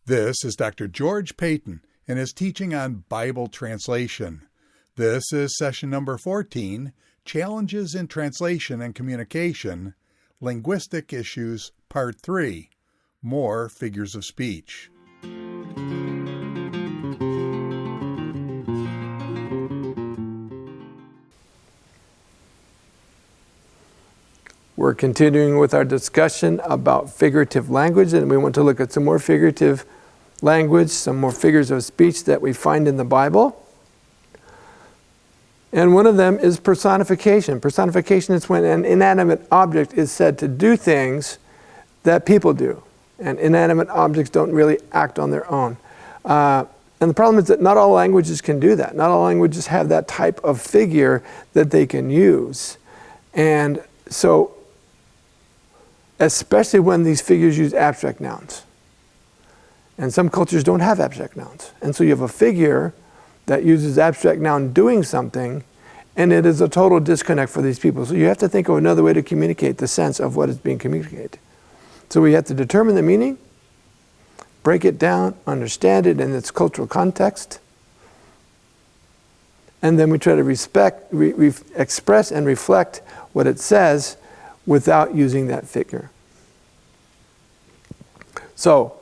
This is Dr. George Payton and his teaching on Bible translation. This is session number 14, Challenges in Translation and Communication, Linguistic Issues, Part 3, More Figures of Speech. We're continuing with our discussion about figurative language, and we want to look at some more figurative language, some more figures of speech that we find in the Bible. And one of them is personification. Personification is when an inanimate object is said to do things that people do. And inanimate objects don't really act on their own. And the problem is that not all languages can do that. Not all languages have that type of figure that they can use. And so, especially when these figures use abstract nouns. And some cultures don't have abstract nouns. And so you have a figure that uses abstract noun doing something, and it is a total disconnect for these people. So you have to think of another way to communicate the sense of what is being communicated. So we have to determine the meaning, break it down, understand it in its cultural context, and then we try to express and reflect what it says without using that figure. So,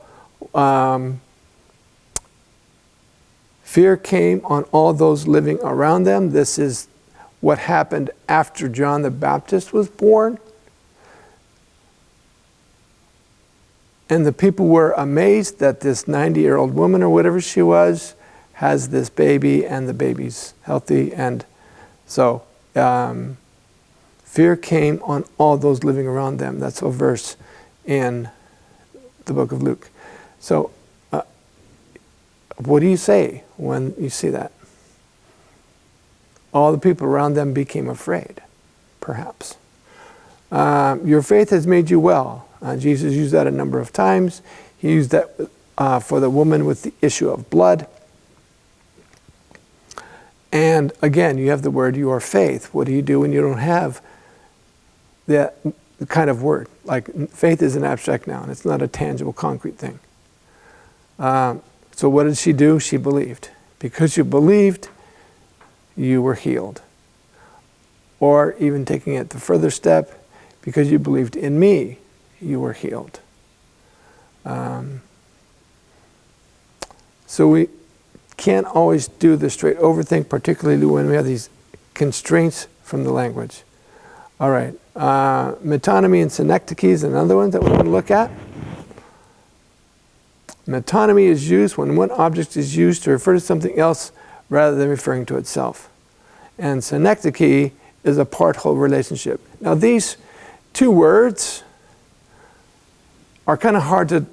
fear came on all those living around them. This is what happened after John the Baptist was born. And the people were amazed that this 90-year-old woman or whatever she was has this baby, and the baby's healthy. And so, fear came on all those living around them. That's a verse in the book of Luke. So, what do you say when you see that? All the people around them became afraid, perhaps. Your faith has made you well. Jesus used that a number of times. He used that for the woman with the issue of blood. And again, you have the word your faith. What do you do when you don't have that kind of word? Like, faith is an abstract noun. It's not a tangible, concrete thing. So what did she do? She believed. Because you believed, you were healed. Or even taking it the further step, because you believed in me, you were healed. So we can't always do the straight over thing, particularly when we have these constraints from the language. All right, metonymy and synecdoche is another one that we want to look at. Metonymy is used when one object is used to refer to something else rather than referring to itself. And synecdoche is a part-whole relationship. Now these two words are kind of hard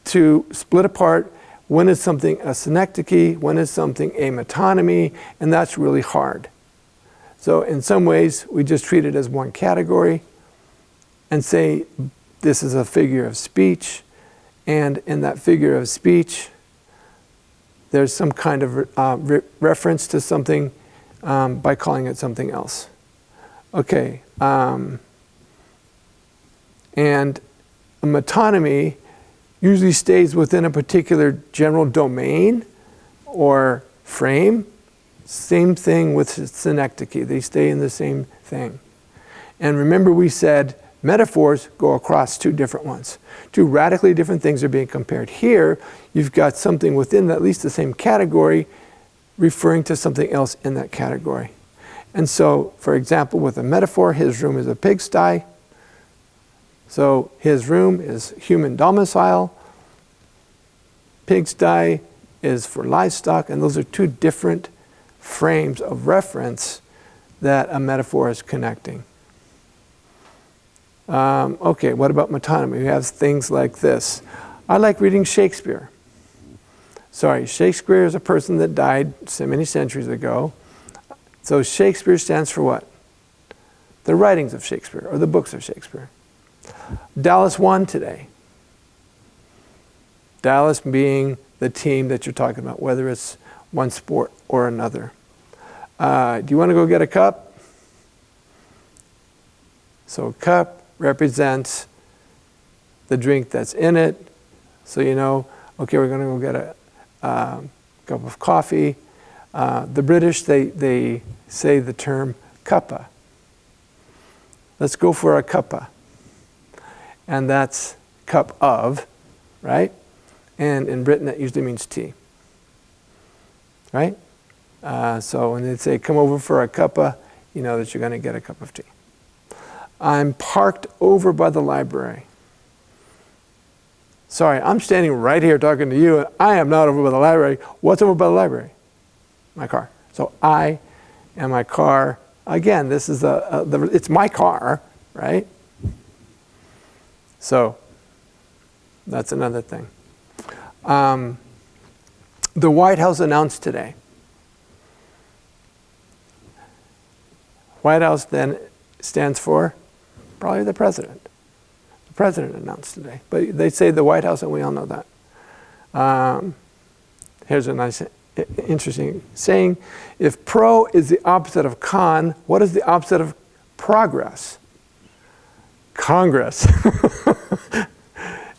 to split apart. When is something a synecdoche? When is something a metonymy? And that's really hard. So in some ways, we just treat it as one category and say this is a figure of speech. And in that figure of speech, there's some kind of reference to something by calling it something else. Okay. And a metonymy usually stays within a particular general domain or frame. Same thing with synecdoche. They stay in the same thing. And remember, we said metaphors go across two different ones. Two radically different things are being compared. Here, you've got something within at least the same category referring to something else in that category. And so, for example, with a metaphor, his room is a pigsty. So his room is human domicile. Pigsty is for livestock, and those are two different frames of reference that a metaphor is connecting. Okay, what about metonymy? We have things like this. I like reading Shakespeare. Sorry, Shakespeare is a person that died so many centuries ago. So Shakespeare stands for what? The writings of Shakespeare, or the books of Shakespeare. Dallas won today. Dallas being the team that you're talking about, whether it's one sport or another. Do you want to go get a cup? So cup represents the drink that's in it. So, you know, Okay, we're going to go get a cup of coffee. The British, they say the term cuppa. Let's go for a cuppa. And that's cup of, right? And in Britain, that usually means tea. Right? So when they say, come over for a cuppa, you know that you're going to get a cup of tea. I'm parked over by the library. Sorry, I'm standing right here talking to you, and I am not over by the library. What's over by the library? My car. So I and my car, again, this is it's my car, right? So that's another thing. The White House announced today. White House then stands for probably the president. The president announced today. But they say the White House, and we all know that. Here's a nice, interesting saying. If pro is the opposite of con, what is the opposite of progress? Congress.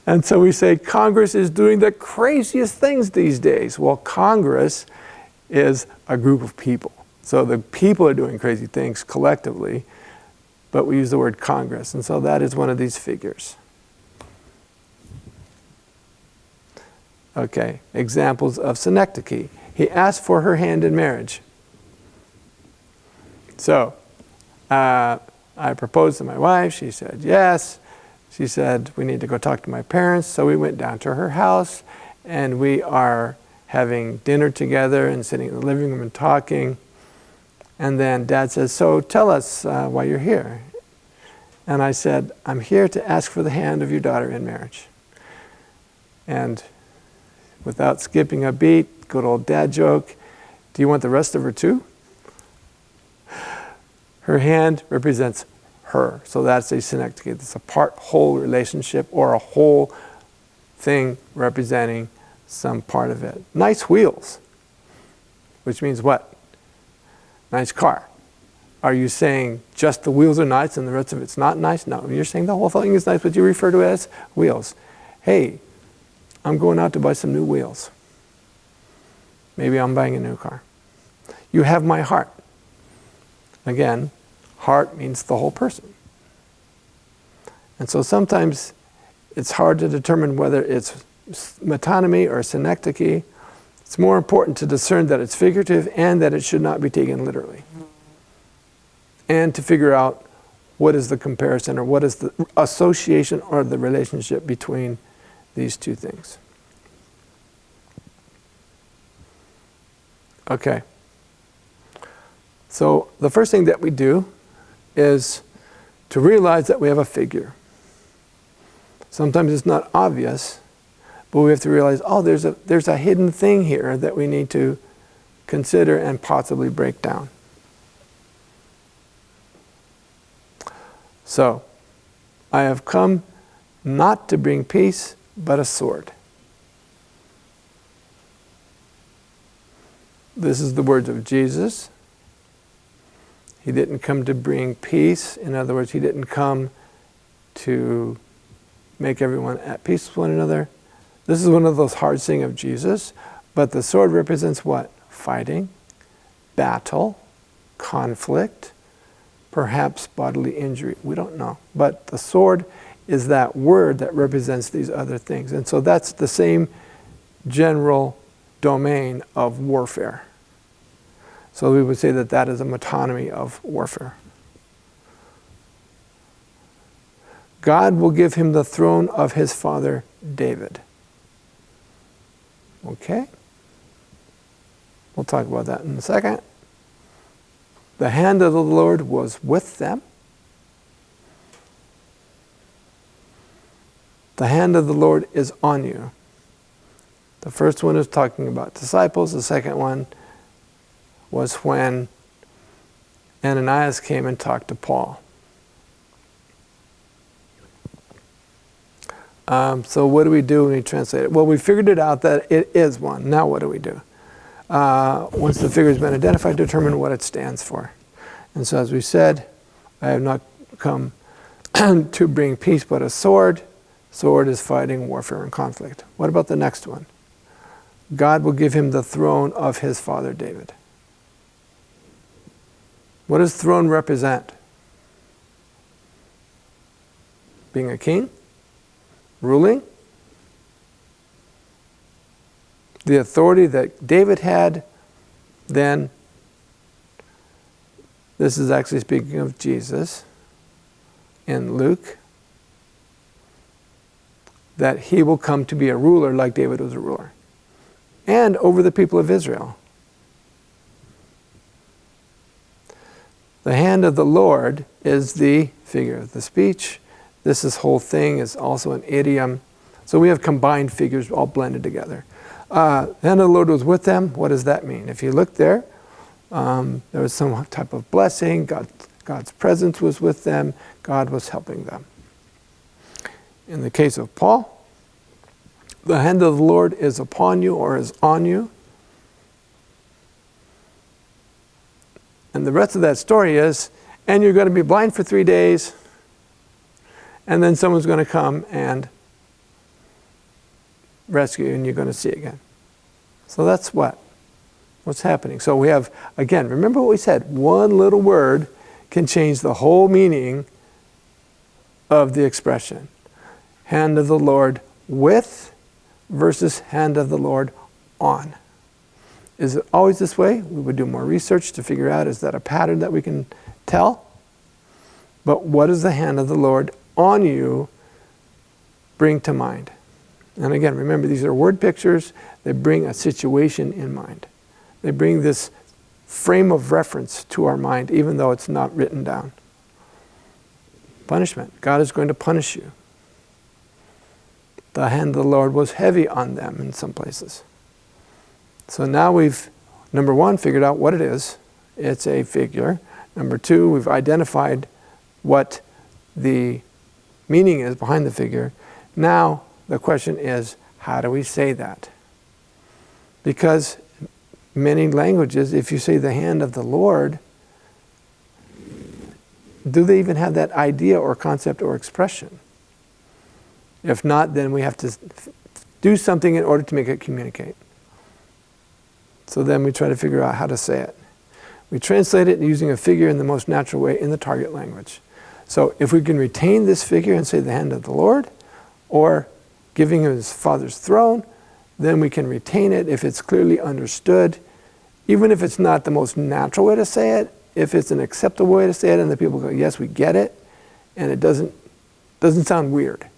And so we say Congress is doing the craziest things these days. Well, Congress is a group of people. So the people are doing crazy things collectively, but we use the word Congress. And so that is one of these figures. Okay, examples of synecdoche. He asked for her hand in marriage. So, I proposed to my wife. She said yes. She said, we need to go talk to my parents. So we went down to her house, and we are having dinner together and sitting in the living room and talking. And then Dad says, so tell us why you're here. And I said, I'm here to ask for the hand of your daughter in marriage. And without skipping a beat, good old dad joke, do you want the rest of her too? Her hand represents her. So that's a synecdoche. It's a part-whole relationship or a whole thing representing some part of it. Nice wheels, which means what? Nice car. Are you saying just the wheels are nice and the rest of it's not nice? No, you're saying the whole thing is nice, but you refer to it as wheels. Hey, I'm going out to buy some new wheels. Maybe I'm buying a new car. You have my heart. Again, heart means the whole person. And so sometimes it's hard to determine whether it's metonymy or synecdoche. It's more important to discern that it's figurative and that it should not be taken literally. And to figure out what is the comparison or what is the association or the relationship between these two things. Okay. So the first thing that we do is to realize that we have a figure. Sometimes it's not obvious, but we have to realize, oh, there's a hidden thing here that we need to consider and possibly break down. So, I have come not to bring peace, but a sword. This is the words of Jesus. He didn't come to bring peace. In other words, he didn't come to make everyone at peace with one another. This is one of those hard sayings of Jesus. But the sword represents what? Fighting, battle, conflict, perhaps bodily injury. We don't know. But the sword is that word that represents these other things. And so that's the same general domain of warfare. So we would say that that is a metonymy of warfare. God will give him the throne of his father David. Okay? We'll talk about that in a second. The hand of the Lord was with them. The hand of the Lord is on you. The first one is talking about disciples. The second one was when Ananias came and talked to Paul. So what do we do when we translate it? Well, we figured it out that it is one. Now what do we do? Once the figure has been identified, determine what it stands for. And so as we said, I have not come to bring peace but a sword. Sword is fighting, warfare, and conflict. What about the next one? God will give him the throne of his father David. What does throne represent? Being a king? Ruling? The authority that David had then. This is actually speaking of Jesus in Luke. That he will come to be a ruler like David was a ruler. And over the people of Israel. The hand of the Lord is the figure of the speech. This whole thing is also an idiom. So we have combined figures all blended together. The hand of the Lord was with them. What does that mean? If you look there, there was some type of blessing. God's presence was with them. God was helping them. In the case of Paul, the hand of the Lord is upon you or is on you. And the rest of that story is, and you're going to be blind for 3 days, and then someone's going to come and rescue you and you're going to see again. So that's what's happening. So we have, again, remember what we said, one little word can change the whole meaning of the expression. Hand of the Lord with versus hand of the Lord on. Is it always this way? We would do more research to figure out, is that a pattern that we can tell? But what does the hand of the Lord on you bring to mind? And again, remember, these are word pictures. They bring a situation in mind. They bring this frame of reference to our mind, even though it's not written down. Punishment. God is going to punish you. The hand of the Lord was heavy on them in some places. So now we've, number one, figured out what it is. It's a figure. Number two, we've identified what the meaning is behind the figure. Now the question is, how do we say that? Because many languages, if you say the hand of the Lord, do they even have that idea or concept or expression? If not, then we have to do something in order to make it communicate. So then we try to figure out how to say it. We translate it using a figure in the most natural way in the target language. So if we can retain this figure and say the hand of the Lord, or giving him his father's throne, then we can retain it if it's clearly understood. Even if it's not the most natural way to say it, if it's an acceptable way to say it and the people go, yes, we get it, and it doesn't sound weird,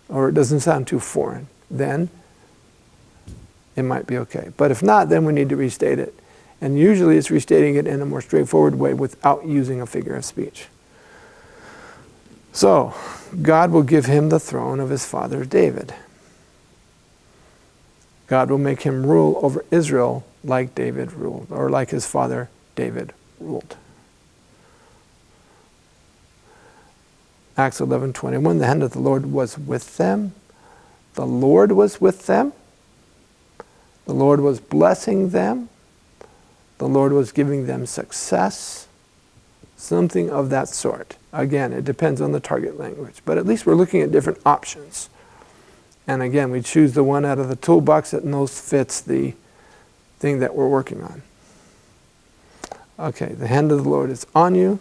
or it doesn't sound too foreign, then it might be okay. But if not, then we need to restate it. And usually it's restating it in a more straightforward way without using a figure of speech. So, God will give him the throne of his father David. God will make him rule over Israel like David ruled, or like his father David ruled. Acts 11:21, the hand of the Lord was with them. The Lord was with them. The Lord was blessing them. The Lord was giving them success. Something of that sort. Again, it depends on the target language. But at least we're looking at different options. And again, we choose the one out of the toolbox that most fits the thing that we're working on. Okay, the hand of the Lord is on you.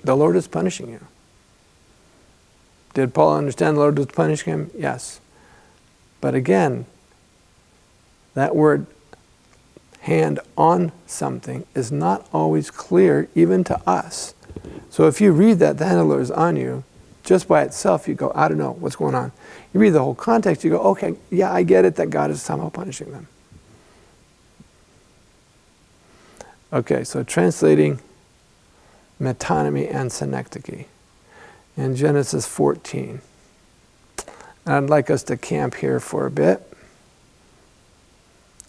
The Lord is punishing you. Did Paul understand the Lord was punishing him? Yes. But again, that word hand on something is not always clear even to us. So if you read that the hand of the Lord is on you, just by itself you go, I don't know what's going on. You read the whole context, you go, okay, yeah, I get it that God is somehow punishing them. Okay, so translating metonymy and synecdoche in Genesis 14. And I'd like us to camp here for a bit.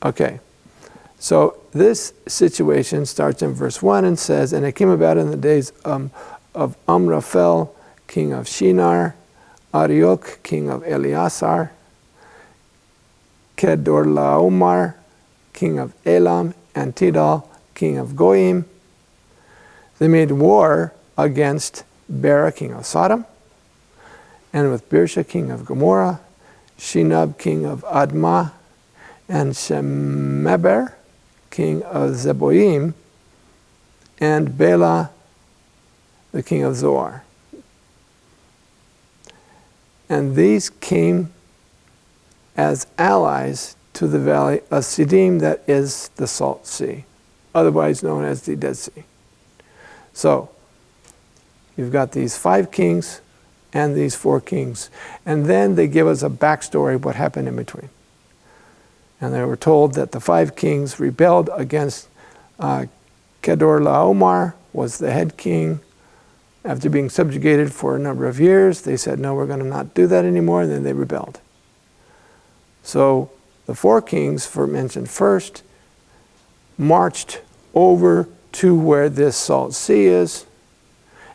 Okay, so this situation starts in verse 1 and says, and it came about in the days of Amraphel, king of Shinar, Arioch, king of Eleazar, Kedorlaomer, king of Elam, and Tidal, king of Goyim. They made war against Bera, king of Sodom, and with Birsha, king of Gomorrah, Shinab, king of Admah, and Shemeber, king of Zeboim, and Bela, the king of Zoar. And these came as allies to the valley of Siddim, that is the Salt Sea, otherwise known as the Dead Sea. So, you've got these 5 kings and these 4 kings. And then they give us a backstory of what happened in between. And they were told that the 5 kings rebelled against Kedorlaomer, was the head king. After being subjugated for a number of years, they said, no, we're going to not do that anymore, and then they rebelled. So the 4 kings mentioned first marched over to where this Salt Sea is,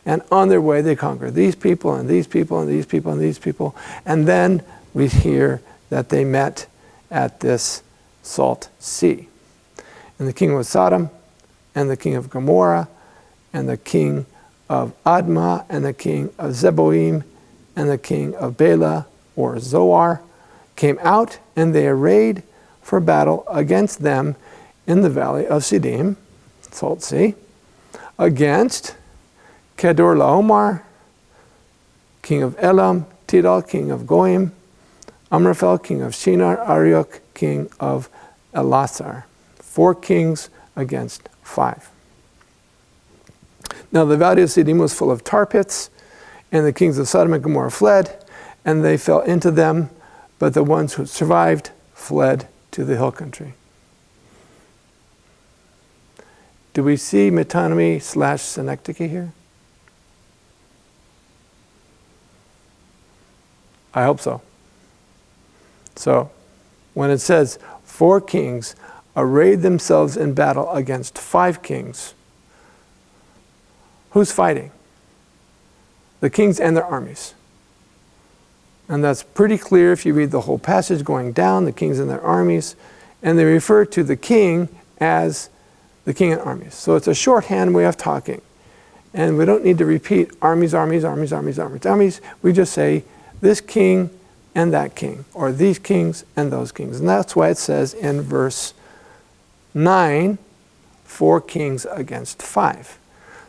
and on their way they conquered these people and these people and these people and these people. And then we hear that they met at this Salt Sea. And the king of Sodom, and the king of Gomorrah, and the king of Admah, and the king of Zeboim, and the king of Bela, or Zoar, came out, and they arrayed for battle against them in the valley of Siddim, Salt Sea, against Kedorlaomer, king of Elam, Tidal, king of Goim, Amraphel, king of Shinar, Arioch, king of Elasar. 4 kings against 5. Now the valley of Siddim was full of tar pits, and the kings of Sodom and Gomorrah fled, and they fell into them, but the ones who survived fled to the hill country. Do we see metonymy / synecdoche here? I hope so. So, when it says 4 kings arrayed themselves in battle against 5 kings, who's fighting? The kings and their armies. And that's pretty clear if you read the whole passage going down, the kings and their armies, and they refer to the king as the king and armies. So it's a shorthand way of talking. And we don't need to repeat armies, armies, armies, armies, armies, armies. We just say this king and that king, or these kings and those kings. And that's why it says in verse 9, 4 kings against 5.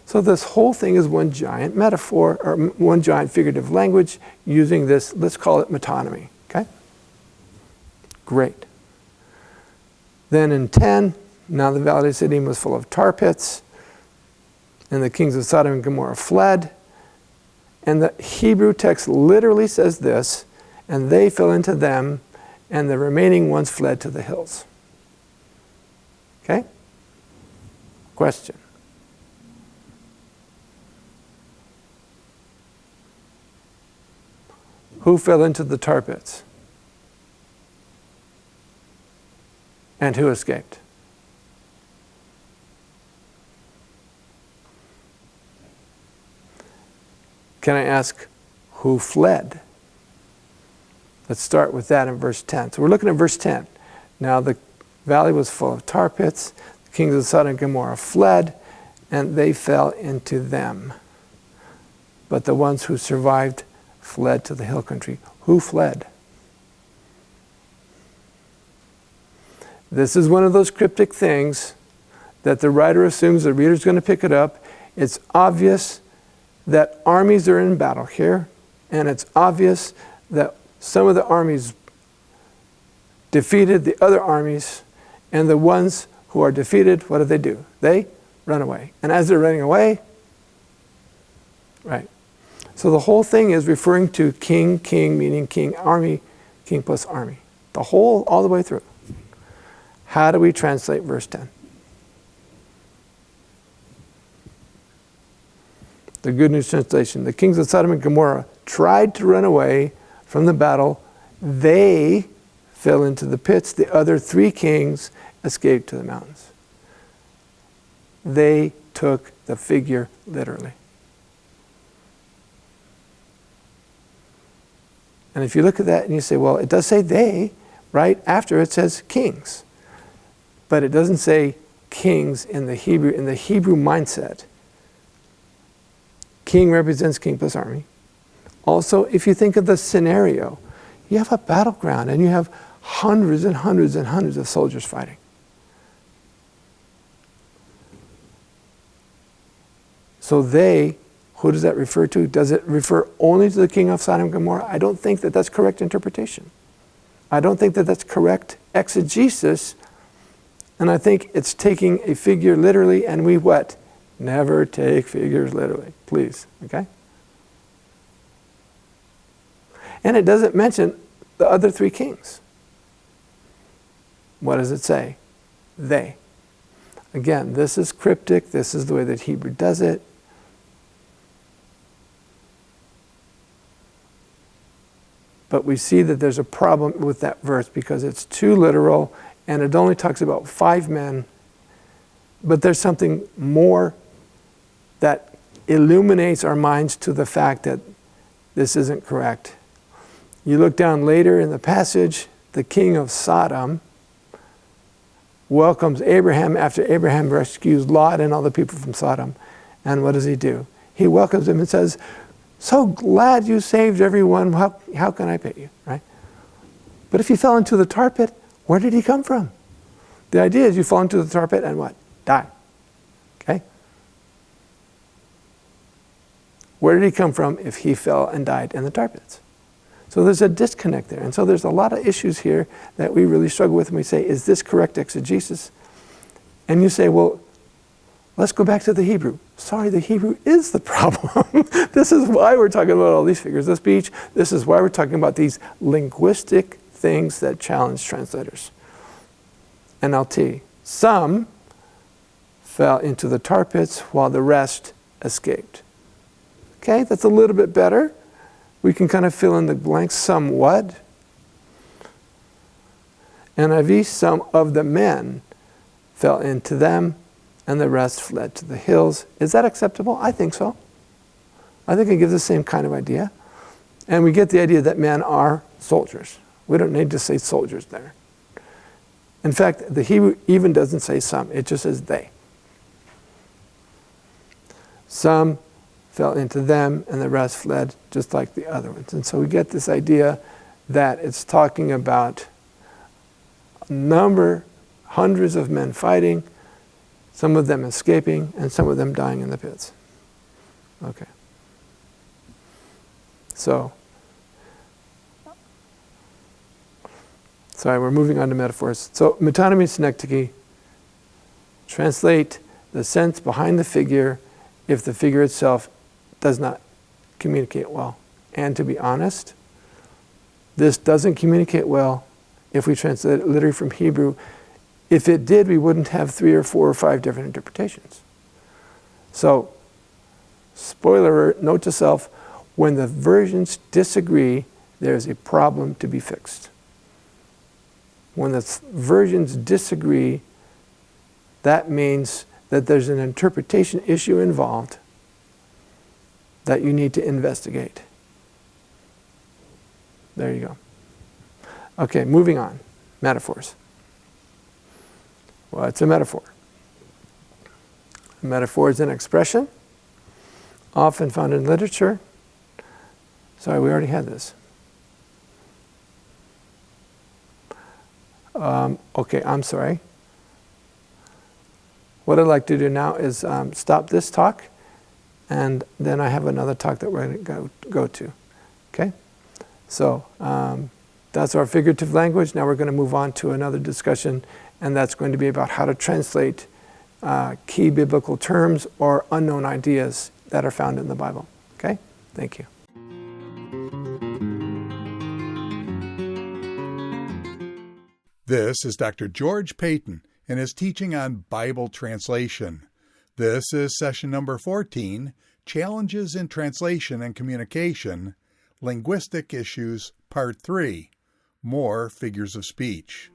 So this whole thing is one giant metaphor, or one giant figurative language using this, let's call it metonymy, okay? Great. Then in 10, now the valley of Siddim was full of tar pits, and the kings of Sodom and Gomorrah fled. And the Hebrew text literally says this, and they fell into them, and the remaining ones fled to the hills. Okay? Question. Who fell into the tar pits? And who escaped? Can I ask, who fled? Let's start with that in verse 10. So we're looking at verse 10. Now the valley was full of tar pits. The kings of Sodom and Gomorrah fled, and they fell into them. But the ones who survived fled to the hill country. Who fled? This is one of those cryptic things that the writer assumes the reader's going to pick it up. It's obvious that armies are in battle here, and it's obvious that some of the armies defeated the other armies, and the ones who are defeated, what do? They run away. And as they're running away, right. So the whole thing is referring to king, king, meaning king, army, king plus army. The whole, all the way through. How do we translate verse 10? The Good News Translation. The kings of Sodom and Gomorrah tried to run away from the battle. They fell into the pits. The other 3 kings escaped to the mountains. They took the figure literally. And if you look at that and you say, well, it does say they, right? After it says kings. But it doesn't say kings in the Hebrew mindset. king represents king plus army. Also, if you think of the scenario, you have a battleground and you have hundreds and hundreds and hundreds of soldiers fighting. So who does that refer to? Does it refer only to the king of Sodom and Gomorrah? I don't think that that's correct interpretation. I don't think that that's correct exegesis. And I think it's taking a figure literally, and we what? Never take figures literally, please, okay? And it doesn't mention the other three kings. What does it say? They. Again, this is cryptic. This is the way that Hebrew does it. But we see that there's a problem with that verse because it's too literal and it only talks about 5 men. But there's something more that illuminates our minds to the fact that this isn't correct. You look down later in the passage, the king of Sodom welcomes Abraham after Abraham rescues Lot and all the people from Sodom. And what does he do? He welcomes him and says, "So glad you saved everyone. How can I pay you?" Right? But if he fell into the tar pit, where did he come from? The idea is you fall into the tar pit and what? Die. Okay? Where did he come from if he fell and died in the tar pits? So there's a disconnect there. And so there's a lot of issues here that we really struggle with, and we say, is this correct exegesis? And you say, well, let's go back to the Hebrew. Sorry, the Hebrew is the problem. This is why we're talking about all these figures of speech. This is why we're talking about these linguistic things that challenge translators. NLT. Some fell into the tar pits while the rest escaped. Okay, that's a little bit better. We can kind of fill in the blanks somewhat. NIV, some of the men fell into them, and the rest fled to the hills. Is that acceptable? I think so. I think it gives the same kind of idea. And we get the idea that men are soldiers. We don't need to say soldiers there. In fact, the Hebrew even doesn't say some. It just says they. Some fell into them, and the rest fled, just like the other ones. And so we get this idea that it's talking about a number, hundreds of men fighting, some of them escaping, and some of them dying in the pits. Okay. So, sorry, we're moving on to metaphors. So, metonymy synecdoche, translate the sense behind the figure if the figure itself does not communicate well. And to be honest, this doesn't communicate well if we translate it literally from Hebrew. If it did, we wouldn't have 3 or 4 or 5 different interpretations. So, spoiler alert, note to self, when the versions disagree, there's a problem to be fixed. When the versions disagree, that means that there's an interpretation issue involved that you need to investigate. There you go. Okay, moving on. Metaphors. Well, it's a metaphor. A metaphor is an expression, often found in literature. Sorry, we already had this. Okay, I'm sorry. What I'd like to do now is stop this talk, and then I have another talk that we're going to go to. Okay? So that's our figurative language. Now we're going to move on to another discussion, and that's going to be about how to translate key biblical terms or unknown ideas that are found in the Bible. Okay? Thank you. This is Dr. George Payton and his teaching on Bible translation. This is session number 14, Challenges in Translation and Communication, Linguistic Issues, Part 3, More Figures of Speech.